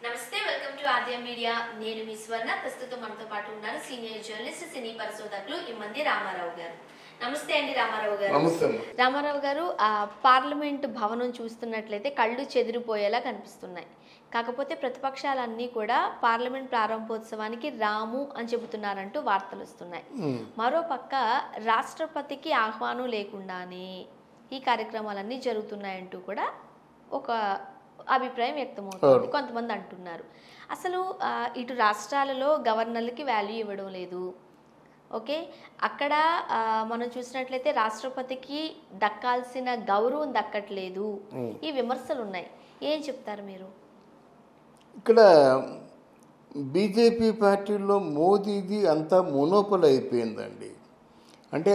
నమస్తే, welcome to Aadya media. నేను మీ స్వర్ణ. ప్రస్తుతం మనతో పాటు ఉన్నారు సీనియర్ జర్నలిస్ట్, సినీ పరిశోధకులు ఇమ్మంది రామారావు గారు. నమస్తే అండి రామారావు గారు. నమస్తే. రామారావు గారు, పార్లమెంట్ భవనం చూస్తున్నట్లయితే కళ్ళు చెదిరిపోయేలా కనిపిస్తున్నాయి. కాకపోతే ప్రతిపక్షాలన్నీ కూడా పార్లమెంట్ ప్రారంభోత్సవానికి రాము అని చెబుతున్నారంటూ వార్తలు వస్తున్నాయి. మరోపక్క రాష్ట్రపతికి ఆహ్వానం లేకుండానే ఈ కార్యక్రమాలన్నీ జరుగుతున్నాయంటూ కూడా ఒక అభిప్రాయం వ్యక్తమవుతుంది. కొంతమంది అంటున్నారు అసలు ఇటు రాష్ట్రాలలో గవర్నర్లకి వాల్యూ ఇవ్వడం లేదు. ఓకే, అక్కడ మనం చూసినట్లయితే రాష్ట్రపతికి దక్కాల్సిన గౌరవం దక్కట్లేదు. ఈ విమర్శలు ఉన్నాయి. ఏం చెప్తారు మీరు? ఇక్కడ బీజేపీ పార్టీలో మోదీది అంతా మొనోపలి అయిపోయిందండి. అంటే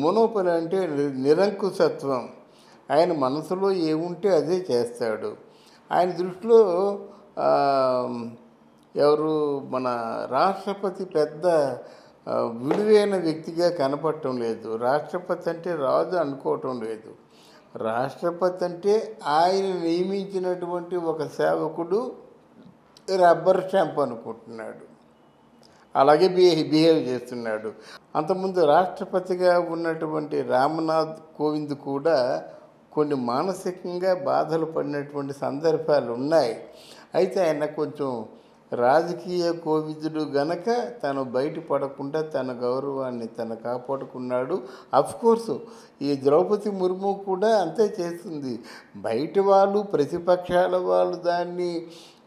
మొనోపలి అంటే నిరంకుశత్వం. ఆయన మనసులో ఏముంటే అదే చేస్తాడు. ఆయన దృష్టిలో ఎవరు మన రాష్ట్రపతి పెద్ద విలువైన వ్యక్తిగా కనపడటం లేదు. రాష్ట్రపతి అంటే రాజు అనుకోవటం లేదు. రాష్ట్రపతి అంటే ఆయన నియమించినటువంటి ఒక సేవకుడు రబ్బర్ స్టాంప్ అనుకుంటున్నాడు. అలాగే బిహేవ్ చేస్తున్నాడు. అంతకుముందు రాష్ట్రపతిగా ఉన్నటువంటి రామ్నాథ్ కోవింద్ కూడా కొన్ని మానసికంగా బాధలు పడినటువంటి సందర్భాలు ఉన్నాయి. అయితే ఆయన కొంచెం రాజకీయ కోవిదుడు గనక తను బయటపడకుండా తన గౌరవాన్ని తను కాపాడుకున్నాడు. అఫ్కోర్సు ఈ ద్రౌపది ముర్ము కూడా అంతే చేస్తుంది. బయట వాళ్ళు, ప్రతిపక్షాల వాళ్ళు దాన్ని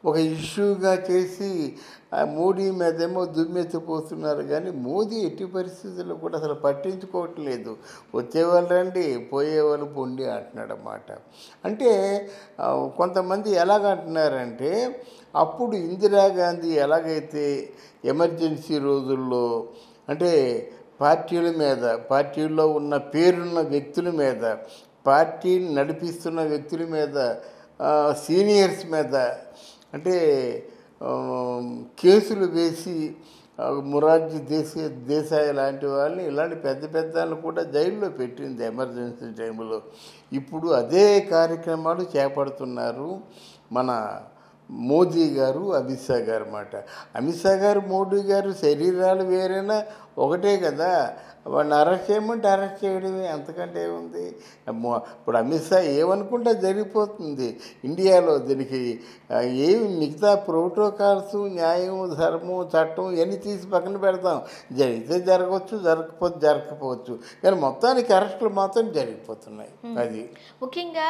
ఒక ఇష్యూగా చేసి మోడీ మీదేమో దుమ్మెత్తిపోతున్నారు. కానీ మోదీ ఎట్టి పరిస్థితుల్లో కూడా అసలు పట్టించుకోవట్లేదు. వచ్చేవాళ్ళు రండి, పోయేవాళ్ళు పొండి అంటున్నాడు అన్నమాట. అంటే కొంతమంది ఎలాగంటున్నారంటే అప్పుడు ఇందిరాగాంధీ ఎలాగైతే ఎమర్జెన్సీ రోజుల్లో అంటే పార్టీల మీద, పార్టీల్లో ఉన్న పేరున్న వ్యక్తుల మీద, పార్టీని నడిపిస్తున్న వ్యక్తుల మీద, సీనియర్స్ మీద అంటే కేసులు వేసి మొరార్జీ దేశాయ్ లాంటి వాళ్ళని, ఇలాంటి పెద్ద పెద్దలను కూడా జైల్లో పెట్టింది ఎమర్జెన్సీ టైంలో. ఇప్పుడు అదే కార్యక్రమాలు చేపడుతున్నారు మన మోదీ గారు, అమిత్ షా గారు అన్నమాట. అమిత్ షా గారు, మోడీ గారు శరీరాలు వేరైనా ఒకటే కదా. వాడిని అరెస్ట్ చేయమంటే అరెస్ట్ చేయడమే, అంతకంటే ఏముంది. ఇప్పుడు అమిత్ షా ఏమనుకుంటే జరిగిపోతుంది. ఇండియాలో దీనికి ఏమి మిగతా ప్రోటోకాల్స్, న్యాయం, ధర్మం, చట్టం ఇవన్నీ తీసి పక్కన పెడతాం. జరిగితే జరగవచ్చు, జరగకపోవచ్చు, కానీ మొత్తానికి అరెస్టులు మాత్రం జరిగిపోతున్నాయి. అది ముఖ్యంగా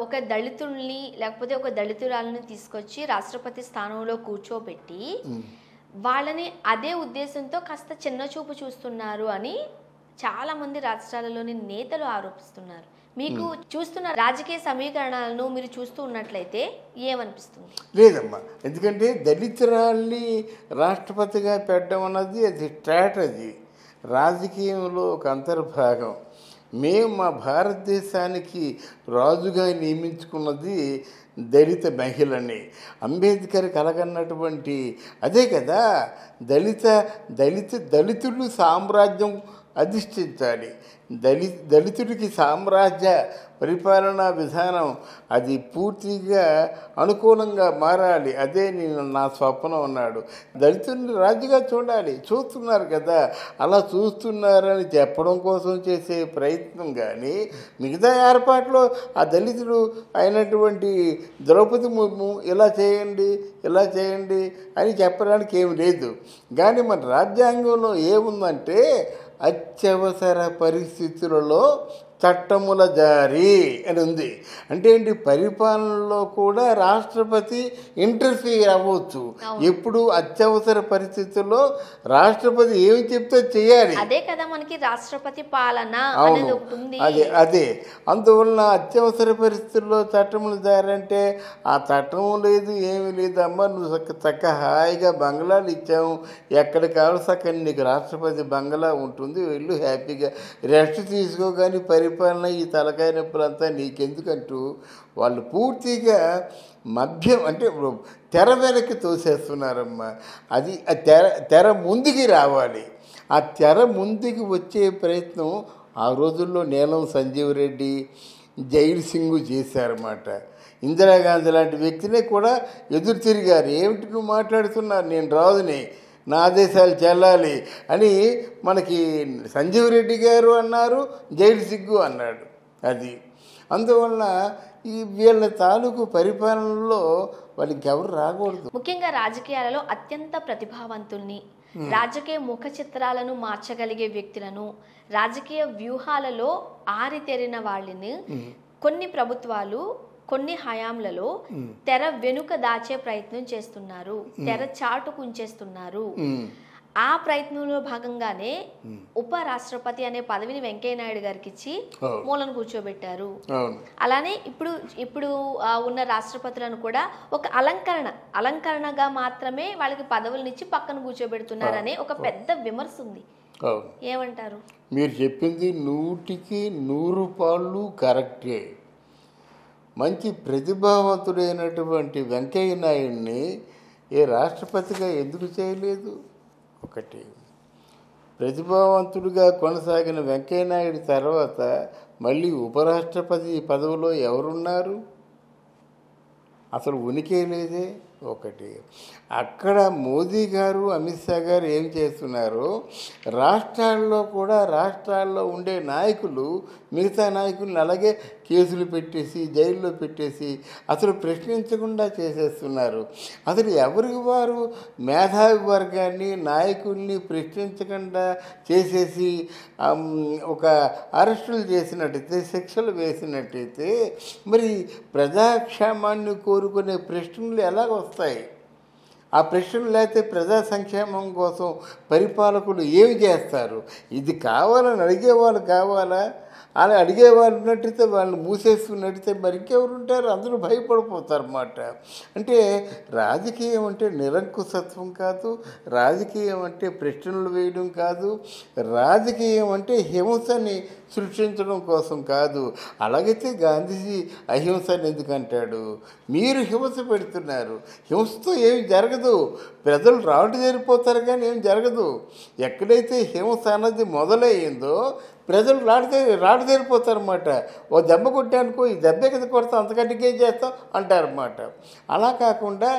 ఒక దళితుల్ని లేకపోతే ఒక దళితురాలని తీసుకొచ్చి రాష్ట్రపతి స్థానంలో కూర్చోబెట్టి వాళ్ళని అదే ఉద్దేశంతో కాస్త చిన్న చూపు చూస్తున్నారు అని చాలా మంది రాష్ట్రాలలోని నేతలు ఆరోపిస్తున్నారు. మీకు చూస్తున్న రాజకీయ సమీకరణాలను మీరు చూస్తూ ఉన్నట్లయితే ఏమనిపిస్తుంది? లేదమ్మా, ఎందుకంటే దళితురాల్ని రాష్ట్రపతిగా పెట్టడం అన్నది అది స్ట్రాటజీ, రాజకీయంలో ఒక అంతర్భాగం. మేము మా భారతదేశానికి రాజుగా నియమించుకున్నది దళిత మహిళని. అంబేద్కర్ కలగన్నటువంటి అదే కదా. దళితులు సామ్రాజ్యం అధిష్ఠించాలి. దళితుడికి సామ్రాజ్య పరిపాలనా విధానం అది పూర్తిగా అనుకూలంగా మారాలి. అదే నా స్వప్నం అన్నాడు. దళితుడిని రాజుగా చూడాలి. చూస్తున్నారు కదా, అలా చూస్తున్నారని చెప్పడం కోసం చేసే ప్రయత్నం. కానీ మిగతా ఏర్పాట్లో ఆ దళితుడు అయినటువంటి ద్రౌపది ముర్ము ఇలా చేయండి, ఇలా చేయండి అని చెప్పడానికి ఏమి లేదు. కానీ మన రాజ్యాంగంలో ఏముందంటే అత్యవసర పరిస్థితులలో చట్టముల జారీ అని ఉంది. అంటే ఏంటి, పరిపాలనలో కూడా రాష్ట్రపతి ఇంటర్ఫియర్ అవ్వచ్చు. ఎప్పుడు అత్యవసర పరిస్థితుల్లో రాష్ట్రపతి ఏమి చెప్తే చేయాలి. అదే కదా మనకి రాష్ట్రపతి పాలన. అవును, అదే అందువలన అత్యవసర పరిస్థితుల్లో చట్టములు జారీ అంటే ఆ చట్టం లేదు, ఏమీ లేదు. అమ్మ నువ్వు చక్క హాయిగా బంగ్లాలు ఇచ్చాము, ఎక్కడ కావాల్సి అక్కడ నీకు రాష్ట్రపతి బంగ్లా ఉంటుంది, వెళ్ళు హ్యాపీగా రెస్ట్ తీసుకో. కానీ పరిపాలన ఈ తలకాయ నొప్పులంతా నీకెందుకంటూ వాళ్ళు పూర్తిగా మధ్యం అంటే తెర వెనక్కి తోసేస్తున్నారమ్మా. అది తెర ముందుకి రావాలి. ఆ తెర ముందుకి వచ్చే ప్రయత్నం ఆ రోజుల్లో నీలం సంజీవ్ రెడ్డి, జైల్ సింగ్ చేశారన్నమాట. ఇందిరాగాంధీ లాంటి వ్యక్తినే కూడా ఎదురు తిరిగారు. ఏమిటి నువ్వు మాట్లాడుతున్నారు, నేను రాజుని, నా ఆదేశాలు చెల్లాలి అని మనకి సంజీవ్ రెడ్డి గారు అన్నారు, జైల్ సింగ్ అన్నాడు. అది అందువల్ల ఈ వీళ్ళ తాలూకు పరిపాలనలో వాళ్ళకి ఎవరు రాకూడదు. ముఖ్యంగా రాజకీయాలలో అత్యంత ప్రతిభావంతుల్ని, రాజకీయ ముఖ చిత్రాలను మార్చగలిగే వ్యక్తులను, రాజకీయ వ్యూహాలలో ఆరితేరిన వాళ్ళని కొన్ని ప్రభుత్వాలు కొన్ని హయాంలలో తెర వెనుక దాచే ప్రయత్నం చేస్తున్నారు, తెర చాటుకు ఉంచేస్తున్నారు. ఆ ప్రయత్నంలో భాగంగానే ఉప రాష్ట్రపతి అనే పదవిని వెంకయ్యనాయుడు గారికి ఇచ్చి మూలను కూర్చోబెట్టారు. అలానే ఇప్పుడు ఉన్న రాష్ట్రపతులను కూడా ఒక అలంకరణగా మాత్రమే వాళ్ళకి పదవులను ఇచ్చి పక్కన కూర్చోబెడుతున్నారనే ఒక పెద్ద విమర్శ ఉంది. ఏమంటారు? మీరు చెప్పింది 100కి 100 పాళ్ళు కరెక్టే. మంచి ప్రతిభావంతుడైనటువంటి వెంకయ్య నాయుడిని ఏ రాష్ట్రపతిగా ఎందుకు చేయలేదు? ఒకటి, ప్రతిభావంతుడిగా కొనసాగిన వెంకయ్య నాయుడు తర్వాత మళ్ళీ ఉపరాష్ట్రపతి పదవిలో ఎవరున్నారు? అసలు ఉనికే లేదే. ఒకటి, అక్కడ మోదీ గారు అమిత్ షా గారు ఏం చేస్తున్నారు, రాష్ట్రాల్లో ఉండే నాయకులు మిగతా నాయకులను అలాగే కేసులు పెట్టేసి జైల్లో పెట్టేసి అసలు ప్రశ్నించకుండా చేసేస్తున్నారు. అసలు ఎవరికి వారు మేధావి వర్గాన్ని నాయకుల్ని ప్రశ్నించకుండా చేసేసి ఒక అరెస్టులు చేసినట్టయితే, శిక్షలు వేసినట్టయితే మరి ప్రజాక్షేమాన్ని కోరుకునే ప్రశ్నలు ఎలాగ వస్తాయి? ఆ ప్రశ్నలు లేకపోతే ప్రజా సంక్షేమం కోసం పరిపాలకులు ఏమి చేస్తారు? ఇది కావాలని అడిగేవాళ్ళు కావాలా? అలా అడిగేవాళ్ళు ఉన్నట్టయితే వాళ్ళు మూసేసుకున్నట్టయితే మరి ఇంకెవరు ఉంటారు? అందరూ భయపడిపోతారు అన్నమాట. అంటే రాజకీయం అంటే నిరంకుశత్వం కాదు, రాజకీయం అంటే ప్రశ్నలు వేయడం కాదు, రాజకీయం అంటే హింసని సృష్టించడం కోసం కాదు. అలాగైతే గాంధీజీ అహింసని ఎందుకంటాడు? మీరు హింస పెడుతున్నారు. హింసతో ఏమి జరగదు, ప్రజలు రాటు చేరిపోతారు కానీ ఏం జరగదు. ఎక్కడైతే హింస అన్నది మొదలయ్యిందో ప్రజలు రాటు తీరిపోతారన్నమాట. ఓ దెబ్బ కొట్టానుకో, ఈ దెబ్బే కదా కొడతాం, అంతకంటే ఏం చేస్తాం అంటారన్నమాట. అలా కాకుండా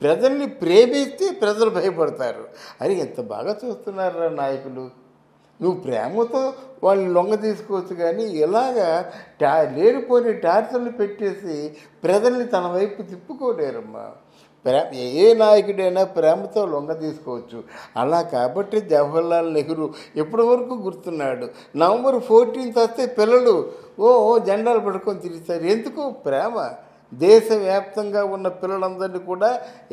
ప్రజల్ని ప్రేమిస్తే ప్రజలు భయపడతారు. అని ఎంత బాగా చూస్తున్నారా నాయకులు. నువ్వు ప్రేమతో వాళ్ళని లొంగ తీసుకోవచ్చు కానీ ఇలాగా లేనిపోయిన టార్చర్లు పెట్టేసి ప్రజల్ని తన వైపు తిప్పుకోలేరమ్మా. ఏ నాయకుడైనా ప్రేమతో లొంగ తీసుకోవచ్చు. అలా కాబట్టి జవహర్లాల్ నెహ్రూ ఎప్పటి వరకు గుర్తున్నాడు. నవంబర్ 14 వస్తే పిల్లలు జెండాలు పట్టుకొని తిరుగుతారు. ఎందుకు? ప్రేమ. దేశవ్యాప్తంగా ఉన్న పిల్లలందరినీ కూడా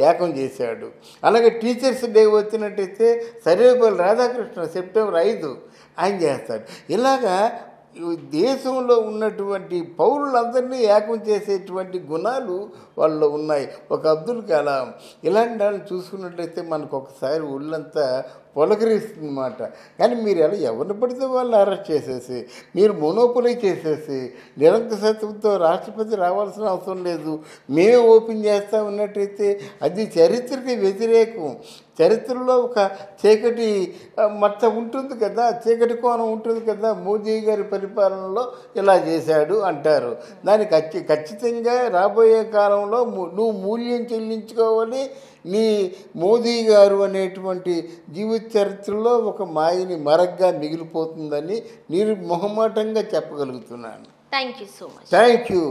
ఏకం చేశాడు. అలాగే టీచర్స్ డే వచ్చినట్టయితే సర్వేపల్లి రాధాకృష్ణ సెప్టెంబర్ 5 ఆయన చేస్తాడు. ఇలాగా దేశంలో ఉన్నటువంటి పౌరులందరినీ ఏకం చేసేటువంటి గుణాలు వాళ్ళు ఉన్నాయి. ఒక అబ్దుల్ కలాం ఇలాంటి వాళ్ళని చూసుకున్నట్లయితే మనకు ఒకసారి ఒళ్ళంతా పొలకరిస్తుంది అన్నమాట. కానీ మీరు ఎలా ఎవరిని పడితే వాళ్ళని అరెస్ట్ చేసేసి మీరు మోనోపొలీ చేసేసి నిరంకుశత్వంతో రాష్ట్రపతి రావాల్సిన అవసరం లేదు, మేమే ఓపెన్ చేస్తూ ఉన్నట్టయితే అది చరిత్రకి వ్యతిరేకం. చరిత్రలో ఒక చీకటి మచ్చ ఉంటుంది కదా, చీకటి కోణం ఉంటుంది కదా. మోదీ గారి పరిపాలనలో ఇలా చేశాడు అంటారు. దానికి ఖచ్చితంగా రాబోయే కాలంలో నువ్వు మూల్యం చెల్లించుకోవాలి. నీ మోదీ గారు అనేటువంటి జీవిత చరిత్రలో ఒక మాయని మరగ్గా మిగిలిపోతుందని నిర్మొహమాటంగా చెప్పగలుగుతున్నాను. Thank you so much. Thank you.